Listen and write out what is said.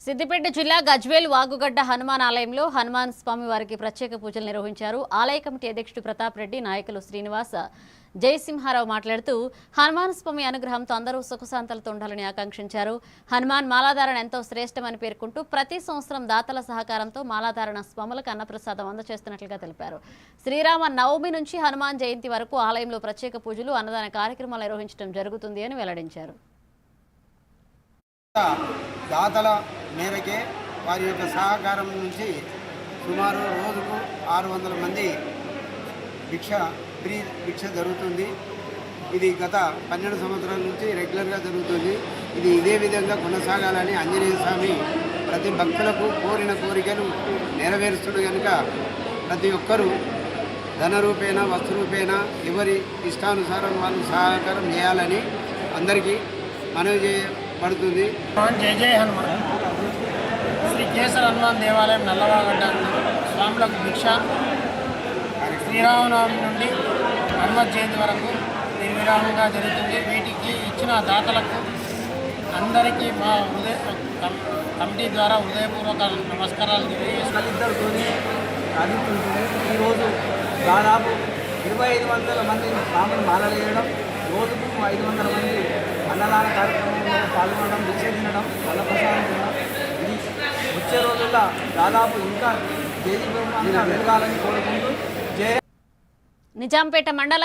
సిద్దిపేట జిల్లా గజ్వేల్ వాగుగడ్డ హనుమాన్ ఆలయంలో హనుమాన్ స్వామి వారికి ప్రత్యేక పూజలు నిర్వహించారు. ఆలయ కమిటీ అధ్యక్షుడు ప్రతాప్ రెడ్డి, నాయకులు శ్రీనివాస, జయసింహారావు మాట్లాడుతూ హనుమాన్ స్వామి అనుగ్రహంతో అందరూ సుఖశాంతులతో ఉండాలని ఆకాంక్షించారు. హనుమాన్ మాలాధారణ ఎంతో శ్రేష్టమని పేర్కొంటూ ప్రతి సంవత్సరం దాతల సహకారంతో మాలాధారణ స్వాములకు అన్నప్రసాదం అందజేస్తున్నట్లుగా తెలిపారు. శ్రీరామ నవమి నుంచి హనుమాన్ జయంతి వరకు ఆలయంలో ప్రత్యేక పూజలు, అన్నదాన కార్యక్రమాలు నిర్వహించడం జరుగుతుంది అని వెల్లడించారు. దాతల మేరకే వారి యొక్క సహకారం నుంచి సుమారు రోజుకు 600 మంది భిక్ష జరుగుతుంది. ఇది గత 12 సంవత్సరాల నుంచి రెగ్యులర్గా జరుగుతుంది. ఇది ఇదే విధంగా కొనసాగాలని ఆంజనేయ స్వామి ప్రతి భక్తులకు కోరిన కోరికలు నెరవేరుస్తుడు కనుక ప్రతి ఒక్కరూ ధనరూపేణ వస్తురూపేణ ఎవరి ఇష్టానుసారం వాళ్ళు సహకారం చేయాలని అందరికీ మనవి చేయబడుతుంది. జై జై హనుమాన్. శ్రీ కేసర హనుమాన్ దేవాలయం నల్లవాగడ్డ స్వాములకు భిక్ష శ్రీరామనవమి నుండి హనుమత్ జయంతి వరకు నిర్విరామంగా జరుగుతుంది. వీటికి ఇచ్చిన దాతలకు అందరికీ మా కమిటీ ద్వారా హృదయపూర్వక నమస్కారాలు తెలియజేసుకుంటూ సాధిస్తుంటుంది. ఈరోజు దాదాపు 2500 మంది స్వాములు మాలలేయడం, రోజుకు 500 మంది అన్నదాన కార్యక్రమంలో పాల్గొనడం, భిక్ష తినడం, అన్నప్రసాదం తినడం. ఇది వచ్చే రోజుల్లో దాదాపు ఇంకా తేదీపూర్వకంగా వెలగాలని కోరుకుంటూ నిజాంపేట మండల